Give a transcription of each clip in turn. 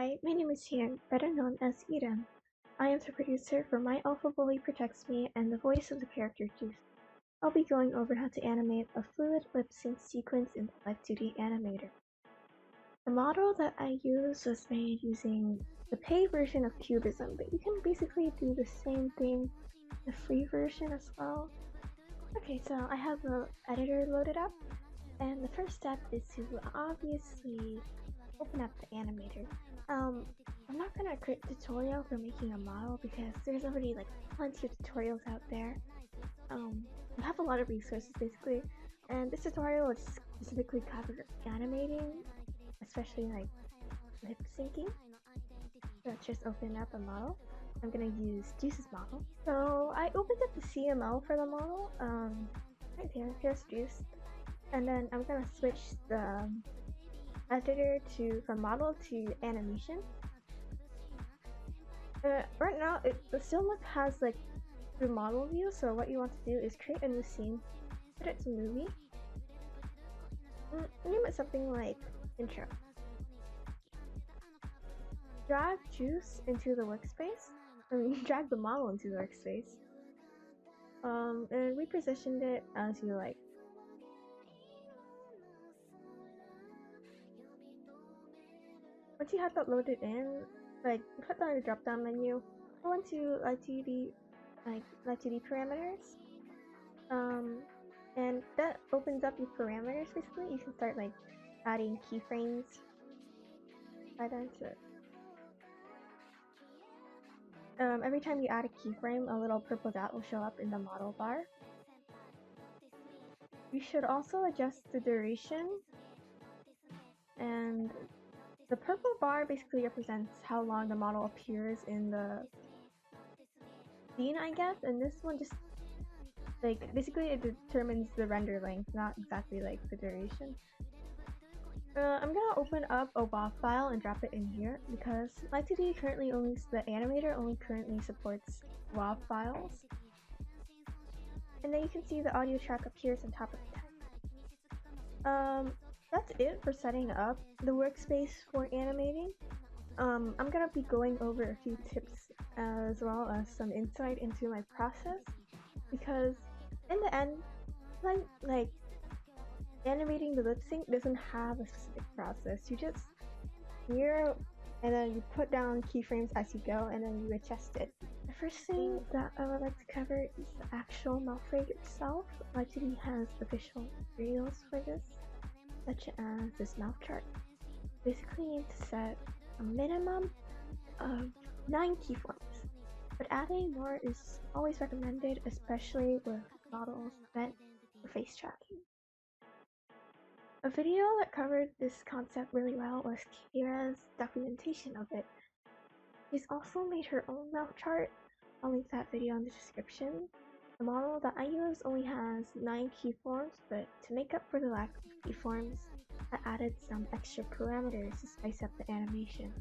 Hi, my name is Hien, better known as Eden. I am the producer for My Alpha Bully Protects Me and the voice of the character Juice. I'll be going over how to animate a fluid lip sync sequence in the Live2D animator. The model that I used was made using the paid version of Cubism, but you can basically do the same thing, the free version as well. Okay, so I have the editor loaded up, and the first step is to obviously open up the animator. I'm not gonna create a tutorial for making a model because there's already like plenty of tutorials out there. You have a lot of resources basically, and this tutorial is specifically covered animating, especially like lip syncing. So let's just open up a model. I'm gonna use Juice's model. So I opened up the CML for the model. Right here, here's Juice, and then I'm gonna switch the editor from model to animation. Right now, the still look has like the model view, so what you want to do is create a new scene, put it to movie, name it something like intro. Drag Juice into the workspace, drag the model into the workspace, and repositioned it as you like. Once you have that loaded in, like put that in the drop down menu, go into Live2D parameters, and that opens up your parameters basically. You can start like adding keyframes right into it. Every time you add a keyframe, a little purple dot will show up in the model bar. You should also adjust the duration, and the purple bar basically represents how long the model appears in the scene, I guess, and this one just like basically it determines the render length, not exactly like the duration. I'm gonna open up a WAV file and drop it in here because Live2D the animator only currently supports WAV files. And then you can see the audio track appears on top of the text. That's it for setting up the workspace for animating. I'm gonna be going over a few tips as well as some insight into my process because in the end, like animating the lip sync doesn't have a specific process. You just hear and then you put down keyframes as you go and then you adjust it. The first thing that I would like to cover is the actual mouth rate itself. Live2D has official materials for this, such as this mouth chart. Basically, you need to set a minimum of 9 keyframes, but adding more is always recommended, especially with models meant for face tracking. A video that covered this concept really well was Kira's documentation of it. She's also made her own mouth chart. I'll link that video in the description. The model that I use only has 9 keyforms, but to make up for the lack of keyforms, I added some extra parameters to spice up the animation.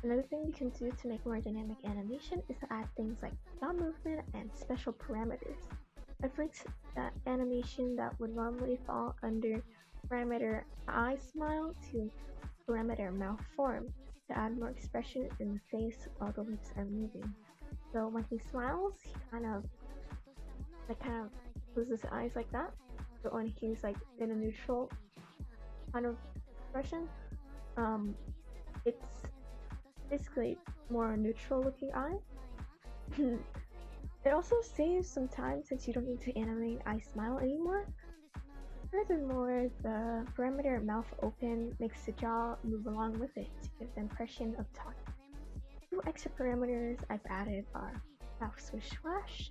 Another thing you can do to make more dynamic animation is to add things like thumb movement and special parameters. I've linked that animation that would normally fall under parameter eye smile to parameter mouth form to add more expression in the face while the lips are moving. So when he smiles, he kind of closes his eyes like that. But when he's like in a neutral kind of expression, it's basically more neutral looking eye. It also saves some time since you don't need to animate eye smile anymore. Furthermore, the parameter mouth open makes the jaw move along with it to give the impression of talking. 2 extra parameters I've added are mouth swish swash,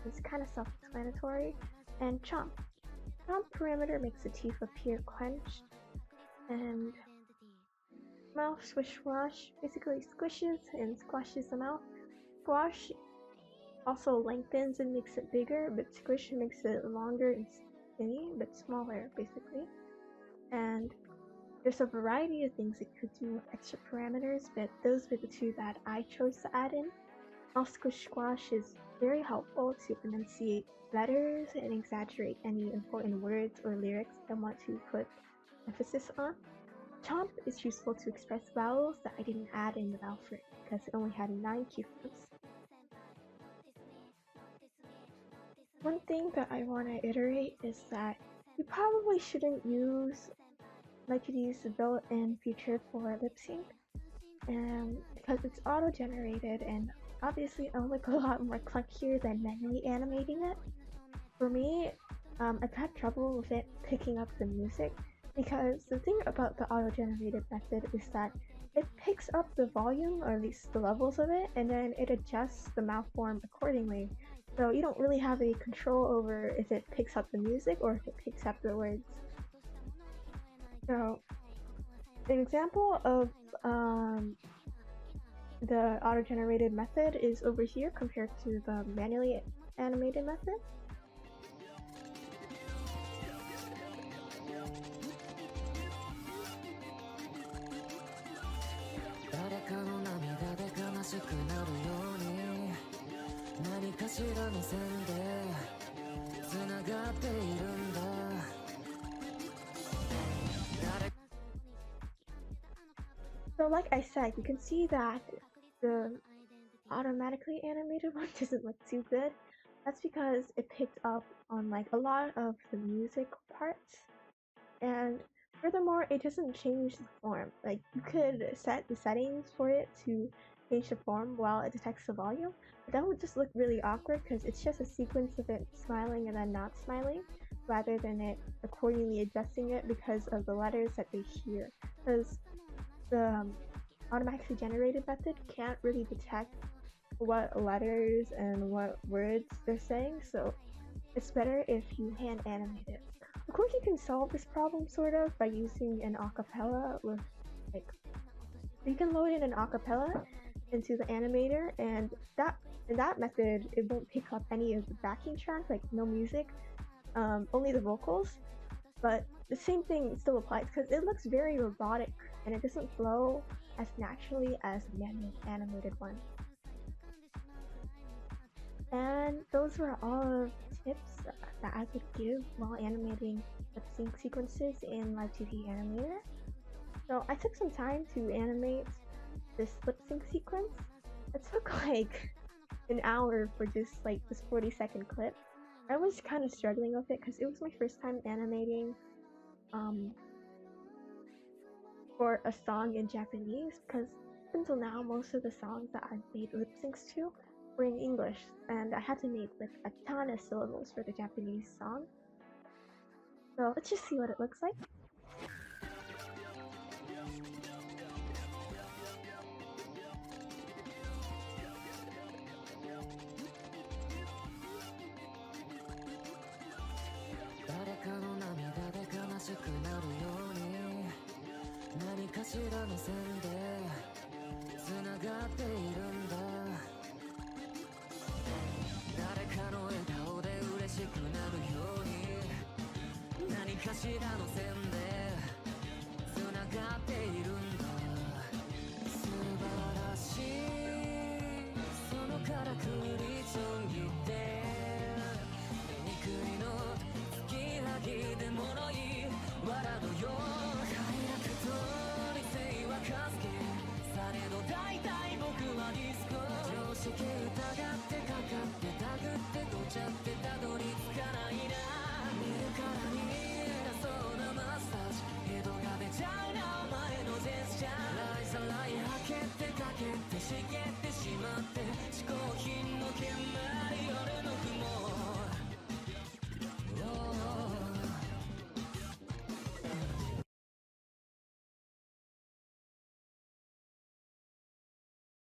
it's kind of self-explanatory, and chomp. Chomp parameter makes the teeth appear clenched, and mouth swish swash basically squishes and squashes the mouth. Squash also lengthens and makes it bigger, but squish makes it longer and skinny, but smaller basically. And there's a variety of things it could do with extra parameters, but those were the 2 that I chose to add in. Mouth squish squash is very helpful to enunciate letters and exaggerate any important words or lyrics I want to put emphasis on. Chomp is useful to express vowels that I didn't add in the vowel frig because it only had 9 keyframes. One thing that I want to iterate is that you probably shouldn't use Lightidy's built-in feature for lip sync, because it's auto-generated and obviously it'll look a lot more clunkier than manually animating it. For me, I've had trouble with it picking up the music because the thing about the auto-generated method is that it picks up the volume, or at least the levels of it, and then it adjusts the mouth form accordingly. So you don't really have any control over if it picks up the music or if it picks up the words. So an example of the auto-generated method is over here compared to the manually animated method. So like I said, you can see that the automatically animated one doesn't look too good. That's because it picked up on like a lot of the music parts, and furthermore, it doesn't change the form. Like you could set the settings for it to change the form while it detects the volume, but that would just look really awkward because it's just a sequence of it smiling and then not smiling, rather than it accordingly adjusting it because of the letters that they hear. Because the automatically generated method can't really detect what letters and what words they're saying, so it's better if you hand animate it. Of course, you can solve this problem sort of by using an acapella with like, you can load in an acapella into the animator, and in that method it won't pick up any of the backing tracks, like no music, only the vocals. But the same thing still applies because it looks very robotic and it doesn't flow as naturally as the manually animated one. And those were all of the tips that I could give while animating lip sync sequences in Lighttd Animator. So I took some time to animate this lip sync sequence. It took like an hour for just like this 40-second clip. I was kind of struggling with it because it was my first time animating for a song in Japanese, because up until now most of the songs that I've made lip syncs to were in English, and I had to make like a ton of syllables for the Japanese song. So let's just see what it looks like.